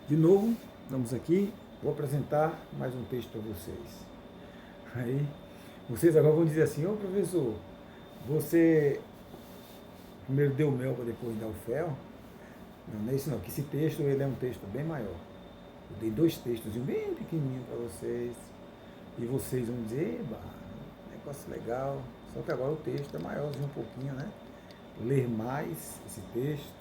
De novo, estamos aqui, vou apresentar mais um texto para vocês. Aí, vocês agora vão dizer assim, ô professor, você primeiro deu mel para depois dar o fel? Não, não é isso não, que esse texto ele é um texto bem maior. Eu dei dois textos bem pequenininhos para vocês, e vocês vão dizer, eba, negócio legal, só que agora o texto é maiorzinho um pouquinho, né? Ler mais esse texto,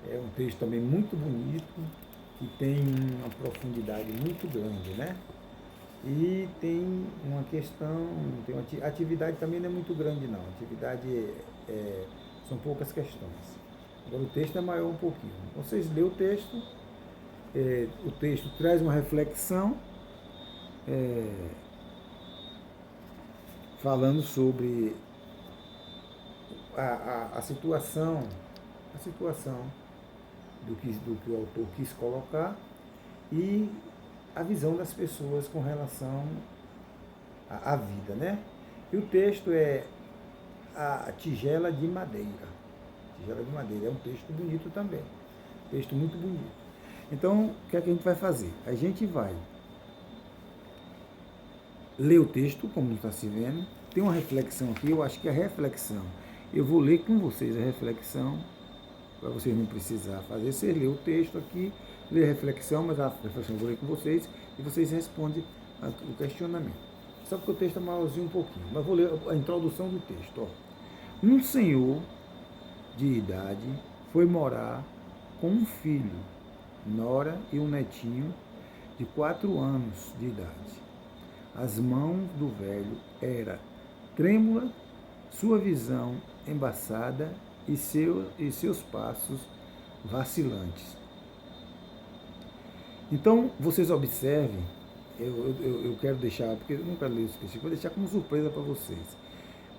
é um texto também muito bonito, que tem uma profundidade muito grande, né? E tem uma questão, tem uma atividade também não é muito grande não, a atividade são poucas questões. Agora o texto é maior um pouquinho. Vocês lêem o texto traz uma reflexão falando sobre a situação, a situação do que o autor quis colocar e a visão das pessoas com relação à vida, né? E o texto é a tigela de madeira. Tigela de madeira é um texto bonito também, texto muito bonito. Então, o que é que a gente vai fazer? A gente vai ler o texto, como está se vendo, tem uma reflexão aqui, eu acho que a reflexão, eu vou ler com vocês a reflexão, para vocês não precisar fazer, vocês lê o texto aqui, lê a reflexão, mas a reflexão eu vou ler com vocês, e vocês respondem o questionamento. Só porque o texto é maiorzinho um pouquinho, mas vou ler a introdução do texto. Ó. Um senhor de idade foi morar com um filho, nora e um netinho de 4 anos de idade. As mãos do velho eram trêmula, sua visão embaçada e seus passos vacilantes. Então, vocês observem, eu quero deixar, porque eu não quero ler esse texto, vou deixar como surpresa para vocês.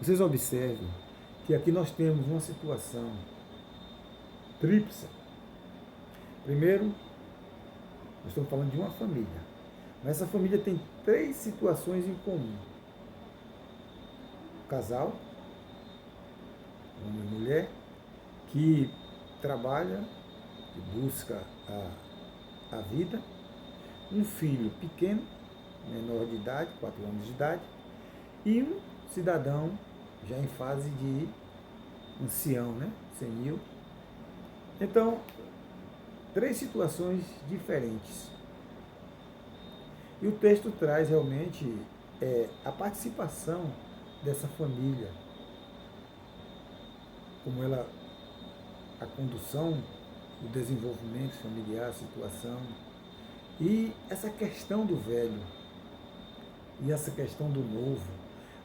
Vocês observem que aqui nós temos uma situação tríplice. Primeiro, nós estamos falando de uma família, mas essa família tem 3 situações em comum. O casal, homem e mulher, que trabalha, que busca a vida, um filho pequeno, menor de idade, 4 anos de idade, e um cidadão já em fase de ancião, né? Senil. Então, 3 situações diferentes. E o texto traz realmente a participação dessa família, como ela, a condução, o desenvolvimento familiar, a situação, e essa questão do velho, e essa questão do novo,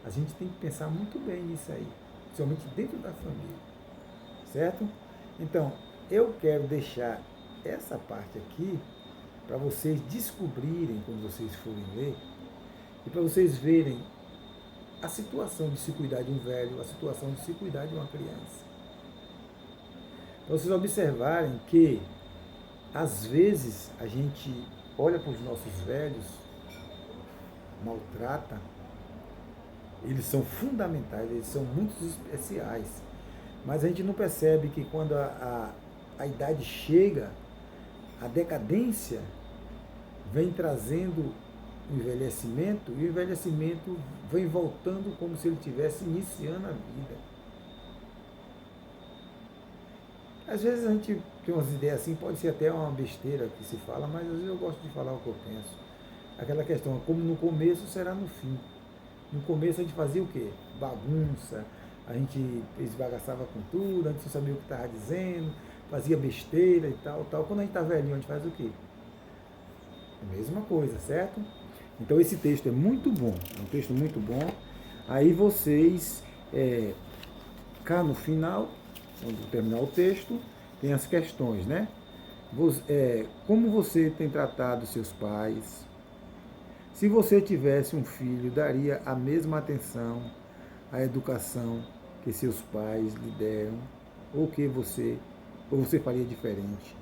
a gente tem que pensar muito bem nisso aí, principalmente dentro da família, certo? Então, eu quero deixar essa parte aqui para vocês descobrirem quando vocês forem ler e para vocês verem a situação de se cuidar de um velho, a situação de se cuidar de uma criança. Para vocês observarem que às vezes a gente olha para os nossos velhos, maltrata, eles são fundamentais, eles são muito especiais, mas a gente não percebe que quando a idade chega, a decadência vem trazendo o envelhecimento, e o envelhecimento vem voltando como se ele estivesse iniciando a vida. Às vezes a gente tem umas ideias assim, pode ser até uma besteira que se fala, mas às vezes eu gosto de falar o que eu penso. Aquela questão, como no começo será no fim. No começo a gente fazia o quê? Bagunça, a gente esbagaçava com tudo, a gente não sabia o que estava dizendo, fazia besteira e tal, tal. Quando a gente está velhinho, a gente faz o quê? A mesma coisa, certo? Então esse texto é muito bom, é um texto muito bom. Aí vocês, cá no final, quando terminar o texto, tem as questões, né? Como você tem tratado seus pais? Se você tivesse um filho, daria a mesma atenção à educação que seus pais lhe deram? Ou você faria diferente?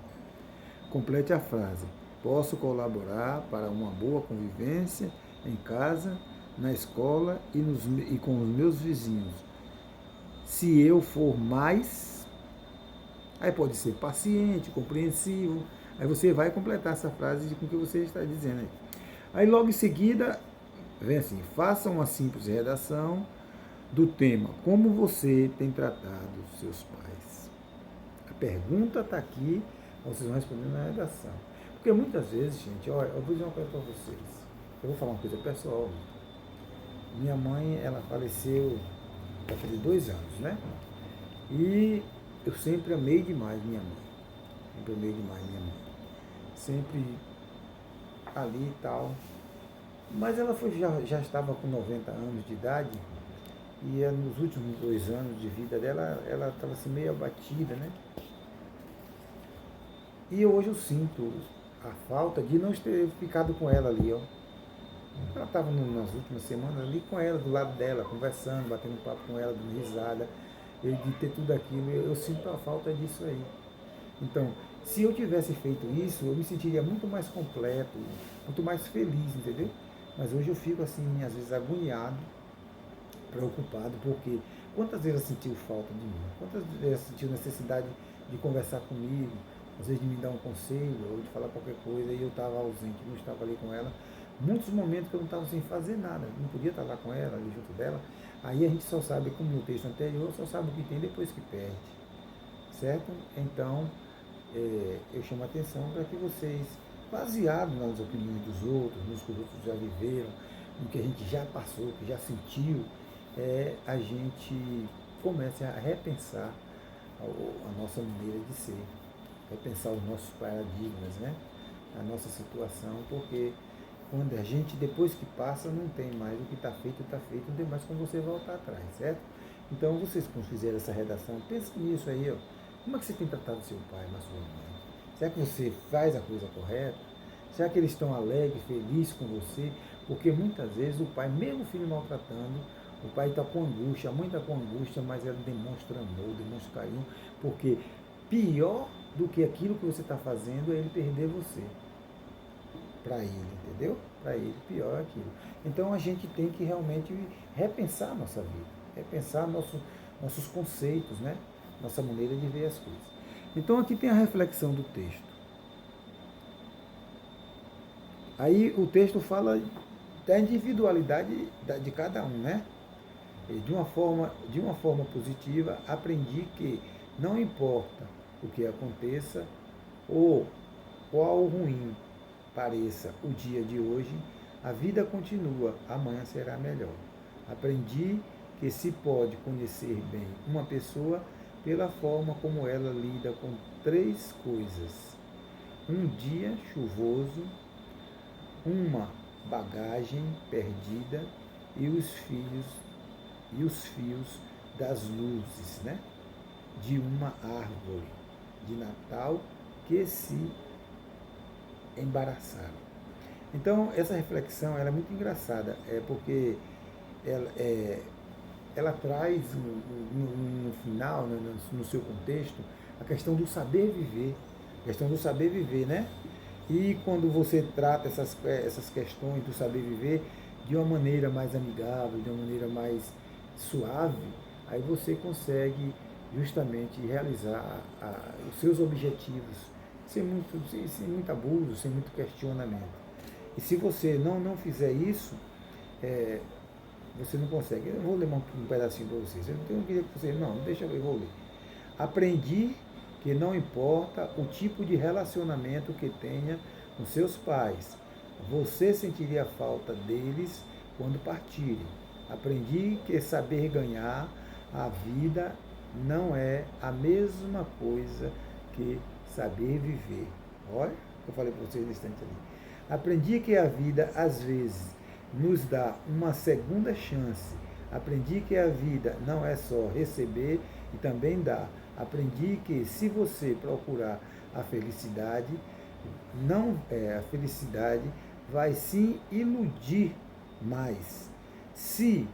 Complete a frase. Posso colaborar para uma boa convivência em casa, na escola e com os meus vizinhos. Se eu for mais, aí pode ser paciente, compreensivo, Aí você vai completar essa frase com o que você está dizendo aí. Aí logo em seguida, vem assim, faça uma simples redação do tema, como você tem tratado seus pais. A pergunta está aqui, vocês vão responder na redação. Porque muitas vezes, gente, olha, eu vou dizer uma coisa para vocês. Eu vou falar uma coisa pessoal. Minha mãe, ela faleceu vai fazer 2 anos, né? E eu sempre amei demais minha mãe. Sempre amei demais minha mãe. Sempre ali e tal. Mas ela já estava com 90 anos de idade e nos últimos 2 anos de vida dela, ela estava assim meio abatida, né? E hoje eu sinto a falta de não ter ficado com ela ali, ó. Ela estava nas últimas semanas ali com ela, do lado dela, conversando, batendo papo com ela, dando risada, de ter tudo aquilo. Eu sinto a falta disso aí. Então, se eu tivesse feito isso, eu me sentiria muito mais completo, muito mais feliz, entendeu? Mas hoje eu fico assim, às vezes agoniado, preocupado, porque quantas vezes ela sentiu falta de mim? Quantas vezes ela sentiu necessidade de conversar comigo, às vezes de me dar um conselho ou de falar qualquer coisa e eu estava ausente, não estava ali com ela. Muitos momentos que eu não estava sem fazer nada, não podia estar lá com ela, ali junto dela. Aí a gente só sabe, como no texto anterior, só sabe o que tem depois que perde, certo? Então, eu chamo a atenção para que vocês, baseado nas opiniões dos outros, nos que os outros já viveram, no que a gente já passou, que já sentiu, a gente comece a repensar a nossa maneira de ser, repensar os nossos paradigmas, né? A nossa situação, porque quando a gente, depois que passa, não tem mais o que está feito, não tem mais como você voltar atrás, certo? Então, vocês, quando fizeram essa redação, pensem nisso aí, ó. Como é que você tem tratado seu pai, mas sua mãe? Será que você faz a coisa correta? Será que eles estão alegres, felizes com você? Porque muitas vezes o pai, mesmo o filho maltratando, o pai está com angústia, a mãe está com angústia, mas ela demonstra amor, demonstra carinho, porque pior do que aquilo que você está fazendo é ele perder você para ele, entendeu? Para ele, pior é aquilo. Então a gente tem que realmente repensar a nossa vida, repensar nossos conceitos, né? Nossa maneira de ver as coisas. Então aqui tem a reflexão do texto. Aí o texto fala da individualidade de cada um, né? De uma forma positiva, aprendi que não importa o que aconteça ou qual ruim pareça o dia de hoje, a vida continua, amanhã será melhor. Aprendi que se pode conhecer bem uma pessoa pela forma como ela lida com 3 coisas: um dia chuvoso, uma bagagem perdida e os fios das luzes, né? De uma árvore de Natal que se embaraçaram. Então, essa reflexão ela é muito engraçada, porque ela traz no final, no seu contexto, a questão do saber viver, né? E quando você trata essas questões do saber viver de uma maneira mais amigável, de uma maneira mais suave, aí você consegue justamente realizar os seus objetivos sem muito abuso, sem muito questionamento. E se você não fizer isso, você não consegue. Eu vou ler um pedacinho para vocês. Eu não queria que vocês. Não, deixa eu vou ler. Aprendi que não importa o tipo de relacionamento que tenha com seus pais, você sentiria falta deles quando partirem. Aprendi que saber ganhar a vida não é a mesma coisa que saber viver. Olha, eu falei para vocês no instante ali. Aprendi que a vida, às vezes, nos dá uma segunda chance. Aprendi que a vida não é só receber e também dar. Aprendi que se você procurar a felicidade, a felicidade vai se iludir mais. Se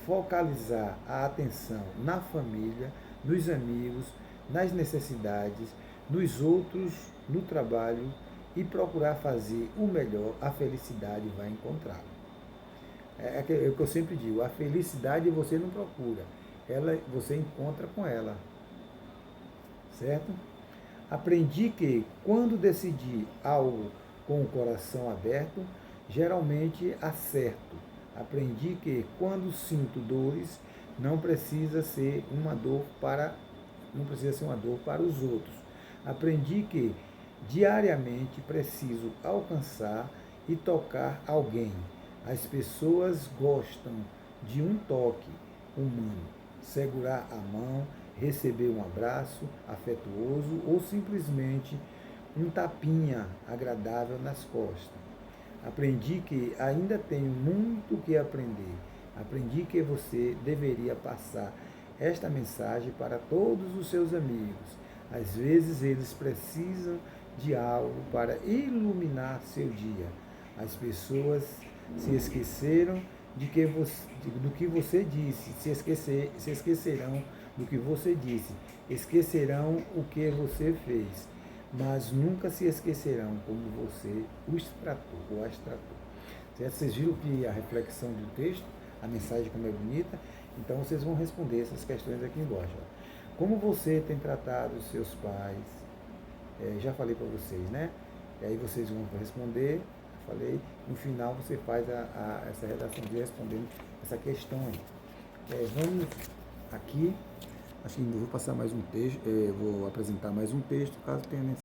focalizar a atenção na família, nos amigos, nas necessidades, nos outros, no trabalho e procurar fazer o melhor, a felicidade vai encontrá-la. É o que eu sempre digo, a felicidade você não procura, você encontra com ela, certo? Aprendi que, quando decidi algo com o coração aberto, geralmente acerto. Aprendi que, quando sinto dores, não precisa ser uma dor para não precisa ser uma dor para os outros. Aprendi que diariamente preciso alcançar e tocar alguém. As pessoas gostam de um toque humano, segurar a mão, receber um abraço afetuoso ou simplesmente um tapinha agradável nas costas. Aprendi que ainda tenho muito que aprender. Aprendi que você deveria passar esta mensagem para todos os seus amigos. Às vezes eles precisam de algo para iluminar seu dia. As pessoas se esqueceram do que você disse, se esquecerão do que você disse, esquecerão o que você fez, mas nunca se esquecerão como você os tratou ou as tratou. Certo? Vocês viram que a reflexão do texto, a mensagem como é bonita, então vocês vão responder essas questões aqui embaixo. Como você tem tratado os seus pais? Já falei para vocês, né? E aí vocês vão responder, falei, no final você faz essa redação de respondendo essa questão aí. Vamos aqui, acho que ainda vou passar mais um texto, vou apresentar mais um texto, caso tenha